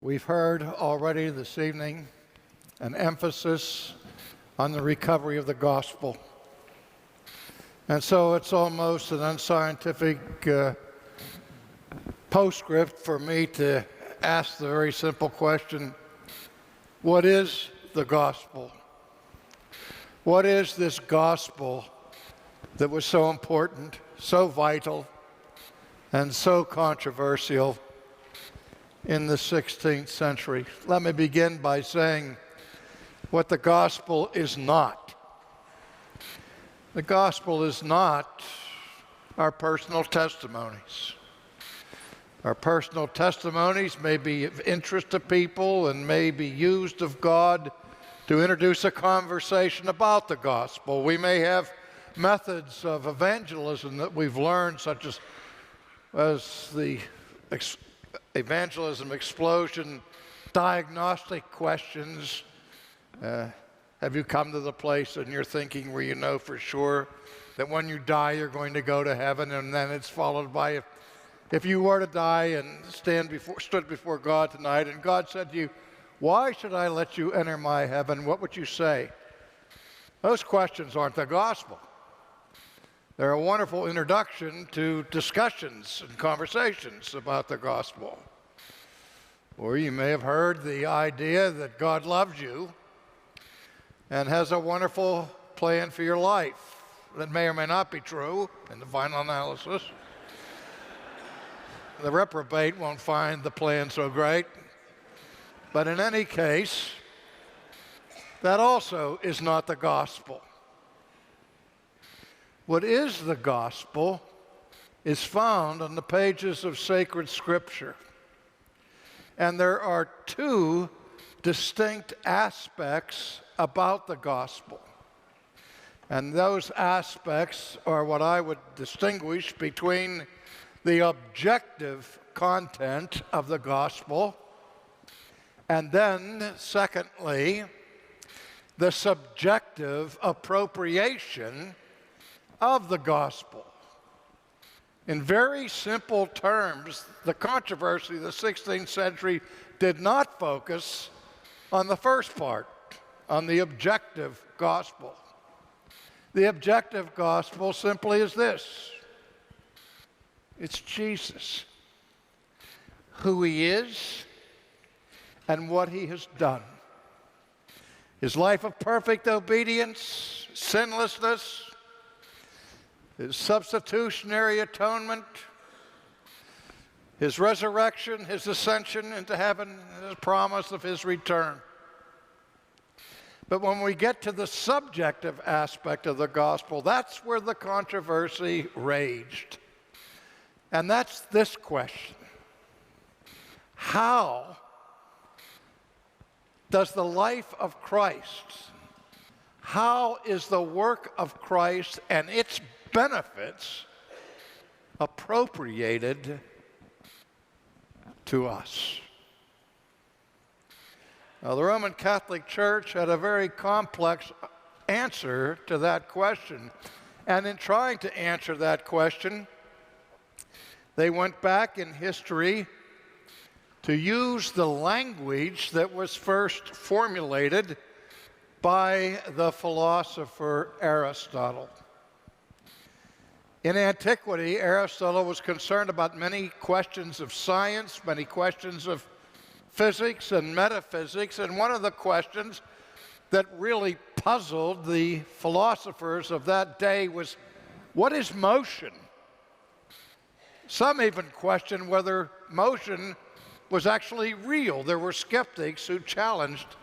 We've heard already this evening an emphasis on the recovery of the gospel. And so it's almost an unscientific postscript for me to ask the very simple question, what is the gospel? What is this gospel that was so important, so vital, and so controversial in the 16th century? Let me begin by saying what the gospel is not. The gospel is not our personal testimonies. Our personal testimonies may be of interest to people and may be used of God to introduce a conversation about the gospel. We may have methods of evangelism that we've learned, such as the evangelism explosion, diagnostic questions. Have you come to the place in your thinking where you know for sure that when you die you're going to go to heaven? And then it's followed by, if you were to die and stood before God tonight and God said to you, why should I let you enter my heaven? What would you say? Those questions aren't the gospel. They're a wonderful introduction to discussions and conversations about the gospel. Or you may have heard the idea that God loves you and has a wonderful plan for your life. That may or may not be true in the final analysis. The reprobate won't find the plan so great. But in any case, that also is not the gospel. What is the gospel is found on the pages of sacred Scripture. And there are two distinct aspects about the gospel. And those aspects are what I would distinguish between the objective content of the gospel and then, secondly, the subjective appropriation of the gospel. In very simple terms, the controversy of the 16th century did not focus on the first part, on the objective gospel. The objective gospel simply is this: it's Jesus, who he is and what he has done. His life of perfect obedience, sinlessness, his substitutionary atonement, his resurrection, his ascension into heaven, and the promise of his return. But when we get to the subjective aspect of the gospel, that's where the controversy raged. And that's this question: how does the life of Christ, how is the work of Christ and its benefits appropriated to us? Now, the Roman Catholic Church had a very complex answer to that question. And in trying to answer that question, they went back in history to use the language that was first formulated by the philosopher Aristotle. In antiquity, Aristotle was concerned about many questions of science, many questions of physics and metaphysics, and one of the questions that really puzzled the philosophers of that day was, what is motion? Some even questioned whether motion was actually real. There were skeptics who challenged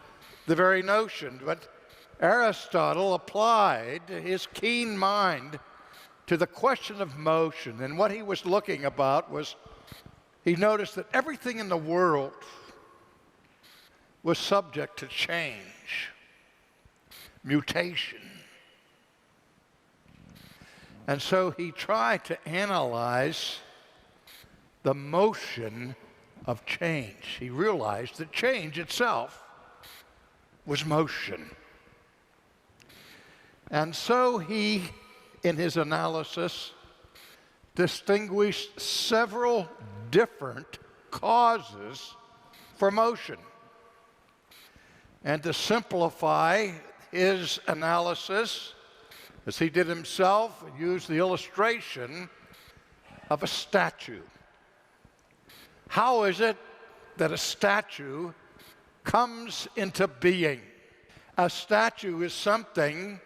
the very notion, but Aristotle applied his keen mind to the question of motion, and what he was looking about was, he noticed that everything in the world was subject to change, mutation. And so he tried to analyze the motion of change. He realized that change itself was motion. And so he, in his analysis, distinguished several different causes for motion. And to simplify his analysis, as he did himself, used the illustration of a statue. How is it that a statue comes into being? A statue is something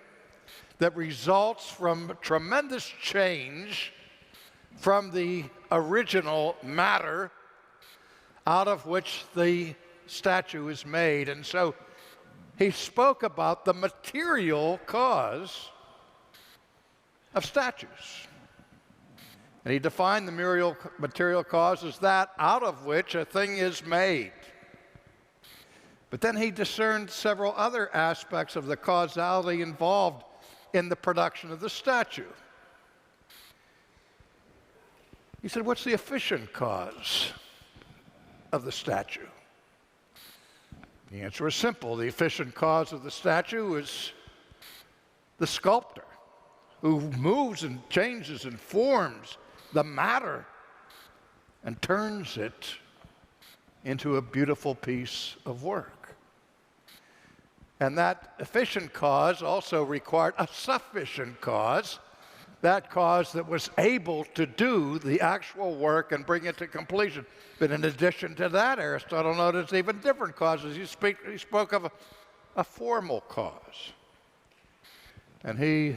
that results from tremendous change from the original matter out of which the statue is made. And so he spoke about the material cause of statues. And he defined the material cause as that out of which a thing is made. But then he discerned several other aspects of the causality involved in the production of the statue. He said, what's the efficient cause of the statue? The answer is simple. The efficient cause of the statue is the sculptor, who moves and changes and forms the matter and turns it into a beautiful piece of work. And that efficient cause also required a sufficient cause, that cause that was able to do the actual work and bring it to completion. But in addition to that, Aristotle noticed even different causes. He spoke of a formal cause. And he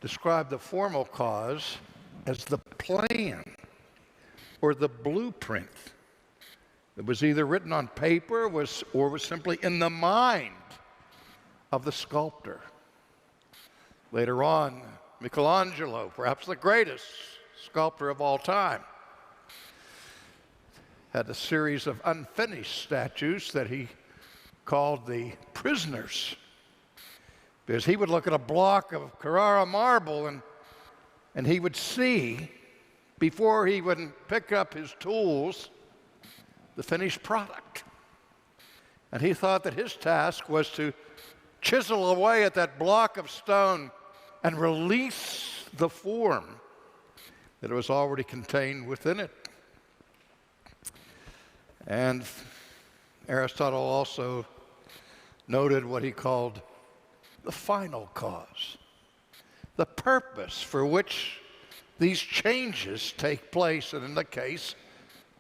described the formal cause as the plan or the blueprint that was either written on paper or was simply in the mind of the sculptor. Later on, Michelangelo, perhaps the greatest sculptor of all time, had a series of unfinished statues that he called the prisoners, because he would look at a block of Carrara marble and he would see, before he would pick up his tools, the finished product. And he thought that his task was to chisel away at that block of stone and release the form that was already contained within it. And Aristotle also noted what he called the final cause, the purpose for which these changes take place. And in the case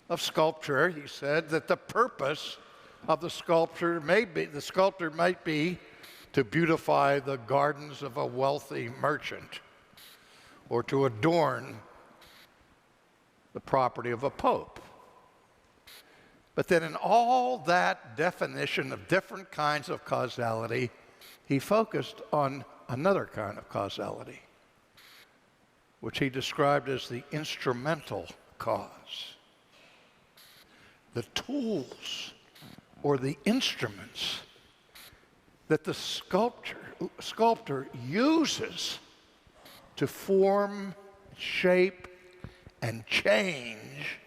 of sculpture, he said that the purpose of the sculptor might be to beautify the gardens of a wealthy merchant or to adorn the property of a pope. But then in all that definition of different kinds of causality, he focused on another kind of causality, which he described as the instrumental cause. The tools or the instruments that the sculptor uses to form, shape, and change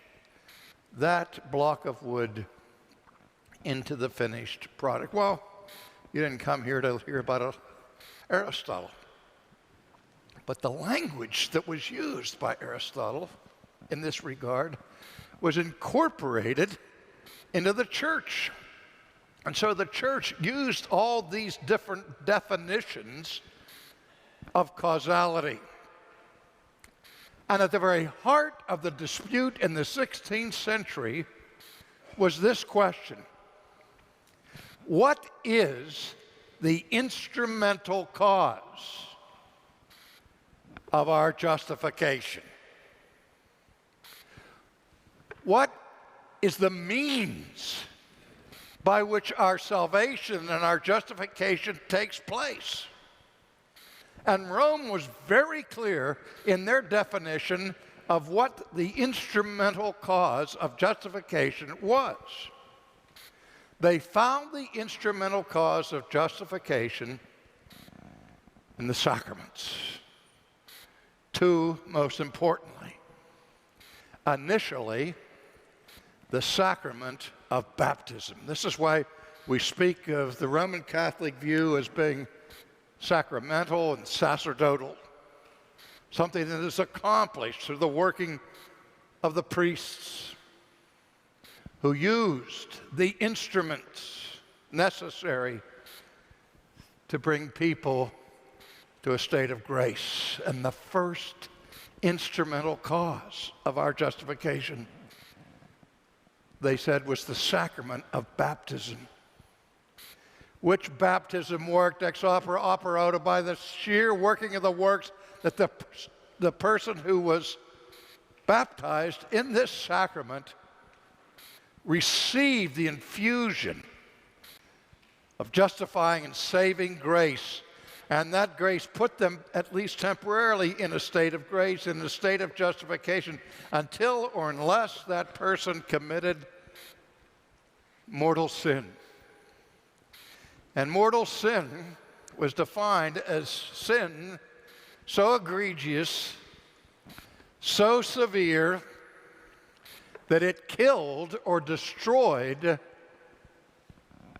that block of wood into the finished product. Well, you didn't come here to hear about Aristotle, but the language that was used by Aristotle in this regard was incorporated into the church. And so the church used all these different definitions of causality. And at the very heart of the dispute in the 16th century was this question: what is the instrumental cause of our justification? What is the means by which our salvation and our justification takes place? And Rome was very clear in their definition of what the instrumental cause of justification was. They found the instrumental cause of justification in the sacraments. Two, most importantly. Initially, the sacrament of baptism. This is why we speak of the Roman Catholic view as being sacramental and sacerdotal, something that is accomplished through the working of the priests who used the instruments necessary to bring people to a state of grace. And the first instrumental cause of our justification, they said, was the sacrament of baptism, which baptism worked ex opera by the sheer working of the works that the person who was baptized in this sacrament received the infusion of justifying and saving grace. And that grace put them, at least temporarily, in a state of grace, in a state of justification, until or unless that person committed mortal sin. And mortal sin was defined as sin so egregious, so severe, that it killed or destroyed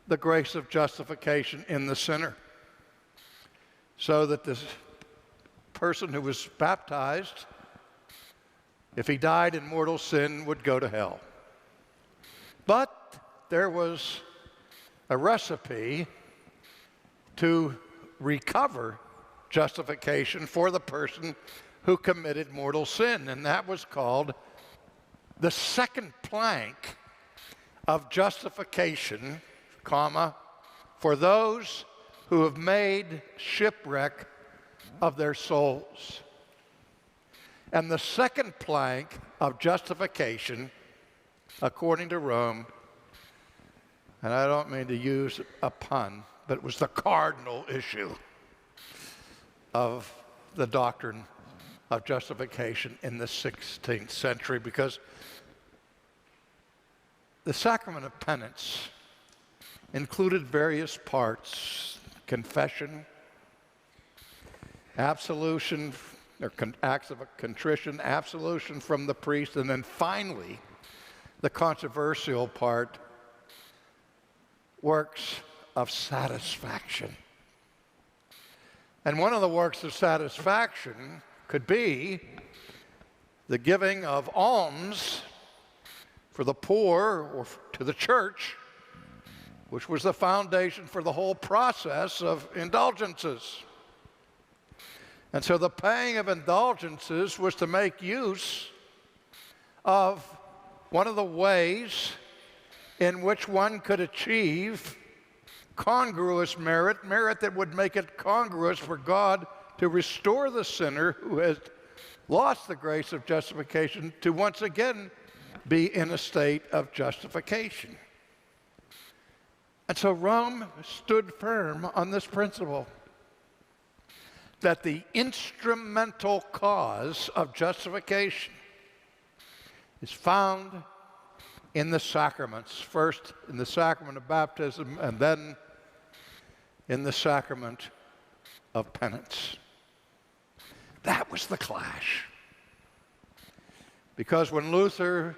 the grace of justification in the sinner. So that this person who was baptized, if he died in mortal sin, would go to hell. But there was a recipe to recover justification for the person who committed mortal sin, and that was called the second plank of justification, for those who have made shipwreck of their souls. And the second plank of justification, according to Rome, and I don't mean to use a pun, but it was the cardinal issue of the doctrine of justification in the 16th century, because the sacrament of penance included various parts: confession, absolution, or acts of contrition, absolution from the priest, and then finally, the controversial part, works of satisfaction. And one of the works of satisfaction could be the giving of alms for the poor or to the church, which was the foundation for the whole process of indulgences. And so the paying of indulgences was to make use of one of the ways in which one could achieve congruous merit, merit that would make it congruous for God to restore the sinner who has lost the grace of justification to once again be in a state of justification. And so Rome stood firm on this principle, that the instrumental cause of justification is found in the sacraments, first in the sacrament of baptism and then in the sacrament of penance. That was the clash. Because when Luther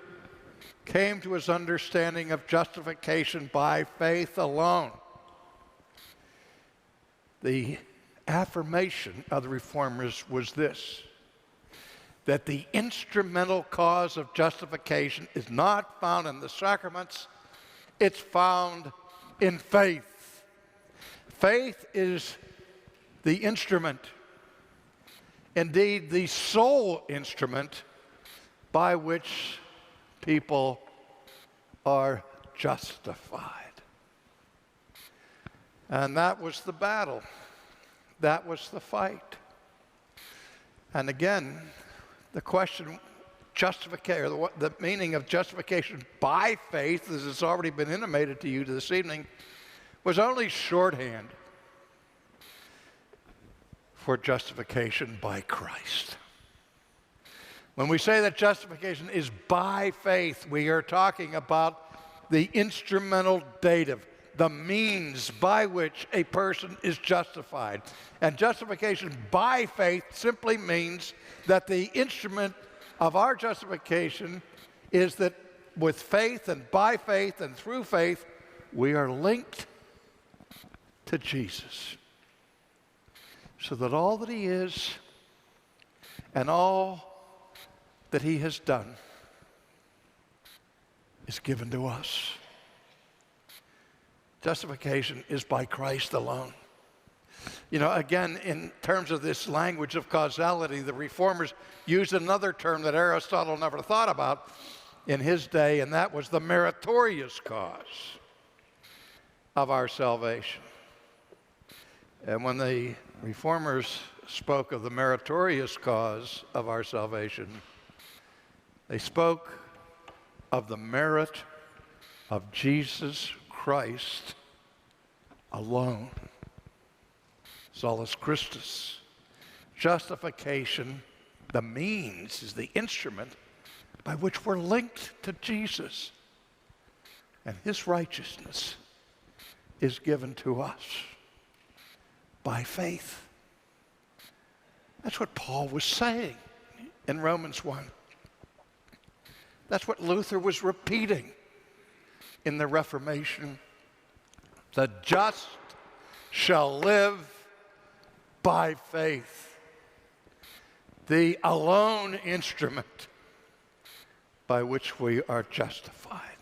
came to his understanding of justification by faith alone, the affirmation of the Reformers was this: that the instrumental cause of justification is not found in the sacraments, it's found in faith. Faith is the instrument, indeed the sole instrument, by which people are justified. And that was the battle. That was the fight. And again, the question, justification, or the meaning of justification by faith, as it's already been intimated to you this evening, was only shorthand for justification by Christ. When we say that justification is by faith, we are talking about the instrumental dative, the means by which a person is justified. And justification by faith simply means that the instrument of our justification is that with faith and by faith and through faith, we are linked to Jesus. So that all that he is and all that he has done is given to us. Justification is by Christ alone. You know, again, in terms of this language of causality, the Reformers used another term that Aristotle never thought about in his day, and that was the meritorious cause of our salvation. And when the Reformers spoke of the meritorious cause of our salvation, they spoke of the merit of Jesus Christ alone. Solus Christus. Justification, the means, is the instrument by which we're linked to Jesus. And his righteousness is given to us by faith. That's what Paul was saying in Romans 1. That's what Luther was repeating in the Reformation. The just shall live by faith. The alone instrument by which we are justified.